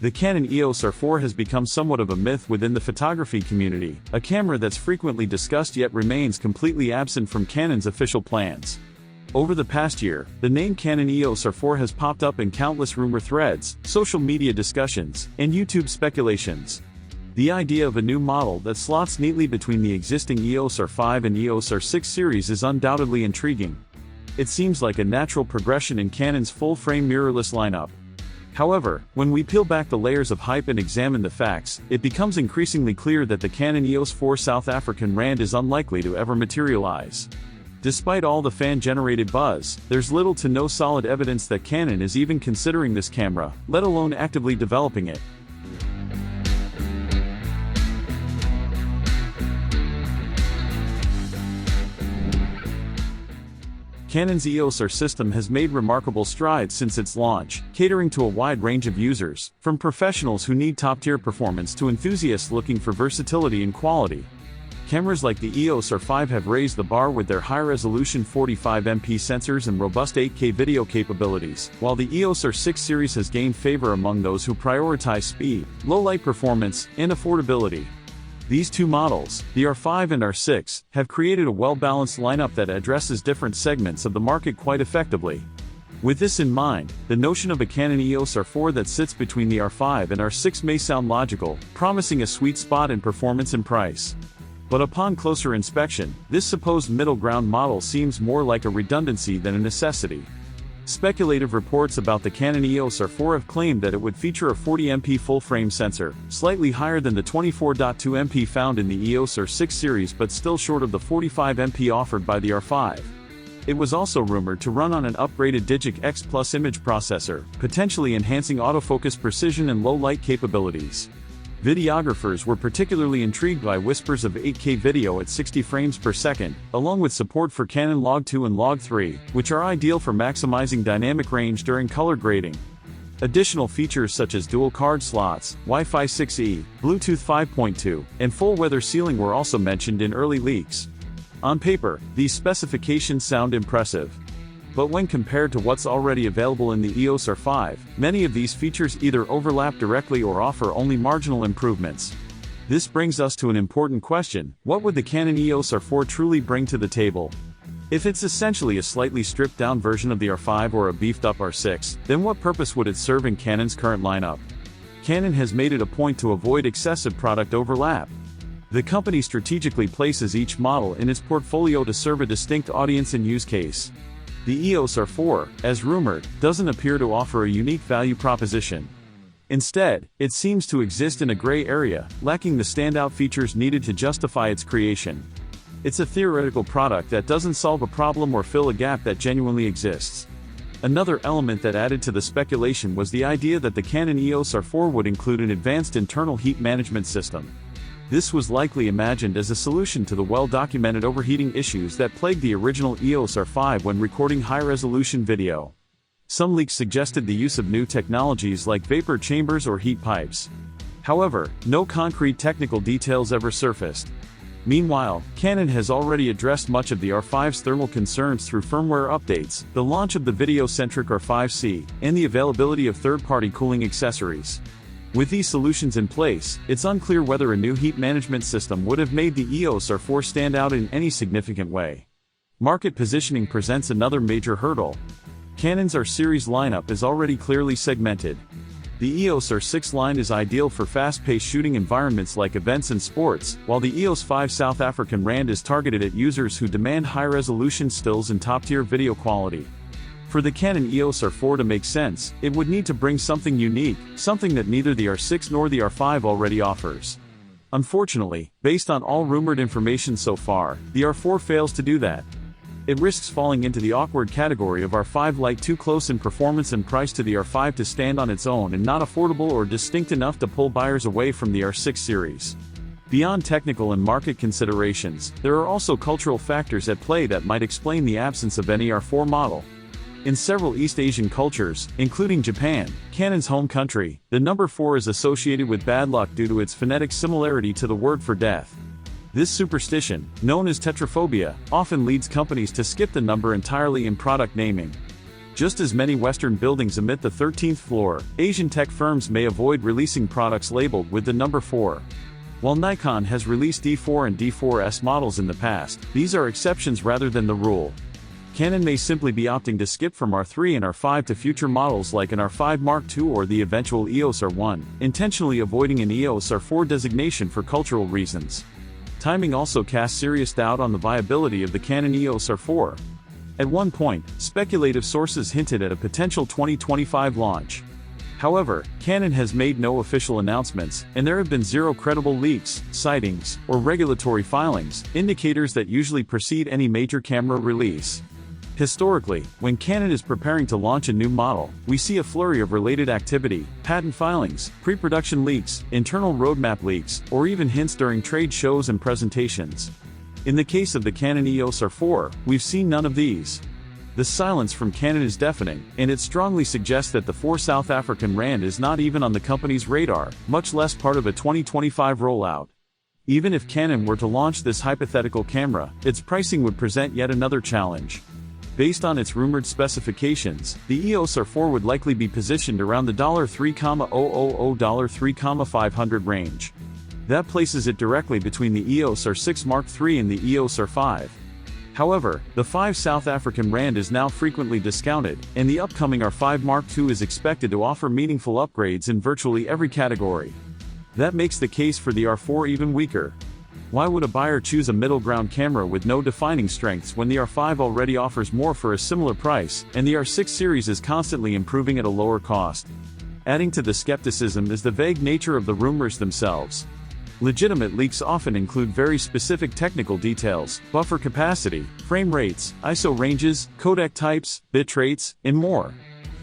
The Canon EOS R4 has become somewhat of a myth within the photography community, a camera that's frequently discussed yet remains completely absent from Canon's official plans. Over the past year, the name Canon EOS R4 has popped up in countless rumor threads, social media discussions, and YouTube speculations. The idea of a new model that slots neatly between the existing EOS R5 and EOS R6 series is undoubtedly intriguing. It seems like a natural progression in Canon's full-frame mirrorless lineup. However, when we peel back the layers of hype and examine the facts, it becomes increasingly clear that the Canon EOS 4 South African Rand is unlikely to ever materialize. Despite all the fan-generated buzz, there's little to no solid evidence that Canon is even considering this camera, let alone actively developing it. Canon's EOS R system has made remarkable strides since its launch, catering to a wide range of users, from professionals who need top-tier performance to enthusiasts looking for versatility and quality. Cameras like the EOS R5 have raised the bar with their high-resolution 45MP sensors and robust 8K video capabilities, while the EOS R6 series has gained favor among those who prioritize speed, low-light performance, and affordability. These two models, the R5 and R6, have created a well-balanced lineup that addresses different segments of the market quite effectively. With this in mind, the notion of a Canon EOS R4 that sits between the R5 and R6 may sound logical, promising a sweet spot in performance and price. But upon closer inspection, this supposed middle ground model seems more like a redundancy than a necessity. Speculative reports about the Canon EOS R4 have claimed that it would feature a 40MP full-frame sensor, slightly higher than the 24.2MP found in the EOS R6 series but still short of the 45MP offered by the R5. It was also rumored to run on an upgraded Digic X Plus image processor, potentially enhancing autofocus precision and low-light capabilities. Videographers were particularly intrigued by whispers of 8K video at 60 frames per second, along with support for Canon Log 2 and Log 3, which are ideal for maximizing dynamic range during color grading. Additional features such as dual card slots, Wi-Fi 6E, Bluetooth 5.2, and full weather sealing were also mentioned in early leaks. On paper, these specifications sound impressive. But when compared to what's already available in the EOS R5, many of these features either overlap directly or offer only marginal improvements. This brings us to an important question: what would the Canon EOS R4 truly bring to the table? If it's essentially a slightly stripped-down version of the R5 or a beefed-up R6, then what purpose would it serve in Canon's current lineup? Canon has made it a point to avoid excessive product overlap. The company strategically places each model in its portfolio to serve a distinct audience and use case. The EOS R4, as rumored, doesn't appear to offer a unique value proposition. Instead, it seems to exist in a gray area, lacking the standout features needed to justify its creation. It's a theoretical product that doesn't solve a problem or fill a gap that genuinely exists. Another element that added to the speculation was the idea that the Canon EOS R4 would include an advanced internal heat management system. This was likely imagined as a solution to the well-documented overheating issues that plagued the original EOS R5 when recording high-resolution video. Some leaks suggested the use of new technologies like vapor chambers or heat pipes. However, no concrete technical details ever surfaced. Meanwhile, Canon has already addressed much of the R5's thermal concerns through firmware updates, the launch of the video-centric R5C, and the availability of third-party cooling accessories. With these solutions in place, it's unclear whether a new heat management system would have made the EOS R4 stand out in any significant way. Market positioning presents another major hurdle. Canon's R series lineup is already clearly segmented. The EOS R6 line is ideal for fast-paced shooting environments like events and sports, while the EOS 5 South African Rand is targeted at users who demand high-resolution stills and top-tier video quality. For the Canon EOS R4 to make sense, it would need to bring something unique, something that neither the R6 nor the R5 already offers. Unfortunately, based on all rumored information so far, the R4 fails to do that. It risks falling into the awkward category of R5 Lite, too close in performance and price to the R5 to stand on its own and not affordable or distinct enough to pull buyers away from the R6 series. Beyond technical and market considerations, there are also cultural factors at play that might explain the absence of any R4 model. In several East Asian cultures, including Japan, Canon's home country, the number 4 is associated with bad luck due to its phonetic similarity to the word for death. This superstition, known as tetraphobia, often leads companies to skip the number entirely in product naming. Just as many Western buildings emit the 13th floor, Asian tech firms may avoid releasing products labeled with the number 4. While Nikon has released D4 and D4S models in the past, these are exceptions rather than the rule. Canon may simply be opting to skip from R3 and R5 to future models like an R5 Mark II or the eventual EOS R1, intentionally avoiding an EOS R4 designation for cultural reasons. Timing also casts serious doubt on the viability of the Canon EOS R4. At one point, speculative sources hinted at a potential 2025 launch. However, Canon has made no official announcements, and there have been zero credible leaks, sightings, or regulatory filings, indicators that usually precede any major camera release. Historically, when Canon is preparing to launch a new model, we see a flurry of related activity, patent filings, pre-production leaks, internal roadmap leaks, or even hints during trade shows and presentations. In the case of the Canon EOS R4, we've seen none of these. The silence from Canon is deafening, and it strongly suggests that the 4 South African rand is not even on the company's radar, much less part of a 2025 rollout. Even if Canon were to launch this hypothetical camera, its pricing would present yet another challenge. Based on its rumored specifications, the EOS R4 would likely be positioned around the $3,000 to $3,500 range. That places it directly between the EOS R6 Mark III and the EOS R5. However, the 5 South African rand is now frequently discounted, and the upcoming R5 Mark II is expected to offer meaningful upgrades in virtually every category. That makes the case for the R4 even weaker. Why would a buyer choose a middle ground camera with no defining strengths when the R5 already offers more for a similar price, and the R6 series is constantly improving at a lower cost? Adding to the skepticism is the vague nature of the rumors themselves. Legitimate leaks often include very specific technical details, buffer capacity, frame rates, ISO ranges, codec types, bit rates, and more.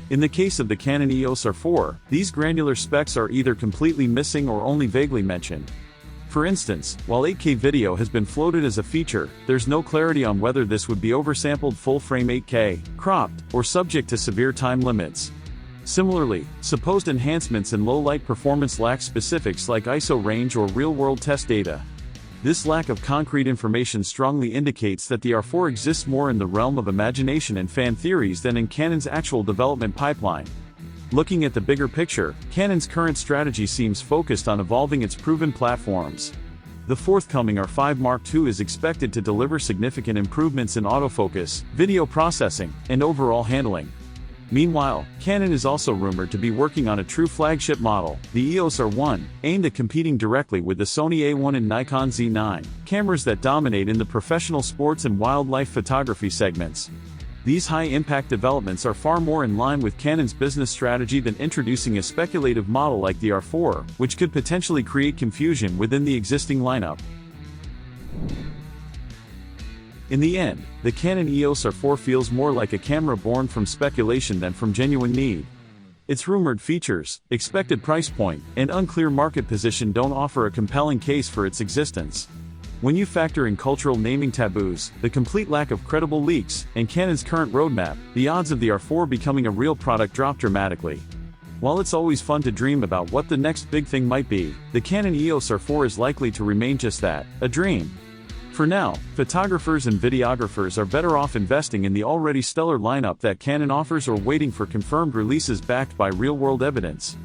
In the case of the Canon EOS R4, these granular specs are either completely missing or only vaguely mentioned. For instance, while 8K video has been floated as a feature, there's no clarity on whether this would be oversampled full-frame 8K, cropped, or subject to severe time limits. Similarly, supposed enhancements in low-light performance lack specifics like ISO range or real-world test data. This lack of concrete information strongly indicates that the R4 exists more in the realm of imagination and fan theories than in Canon's actual development pipeline. Looking at the bigger picture, Canon's current strategy seems focused on evolving its proven platforms. The forthcoming R5 Mark II is expected to deliver significant improvements in autofocus, video processing, and overall handling. Meanwhile, Canon is also rumored to be working on a true flagship model, the EOS R1, aimed at competing directly with the Sony A1 and Nikon Z9, cameras that dominate in the professional sports and wildlife photography segments. These high-impact developments are far more in line with Canon's business strategy than introducing a speculative model like the R4, which could potentially create confusion within the existing lineup. In the end, the Canon EOS R4 feels more like a camera born from speculation than from genuine need. Its rumored features, expected price point, and unclear market position don't offer a compelling case for its existence. When you factor in cultural naming taboos, the complete lack of credible leaks, and Canon's current roadmap, the odds of the R4 becoming a real product drop dramatically. While it's always fun to dream about what the next big thing might be, the Canon EOS R4 is likely to remain just that, a dream. For now, photographers and videographers are better off investing in the already stellar lineup that Canon offers or waiting for confirmed releases backed by real-world evidence.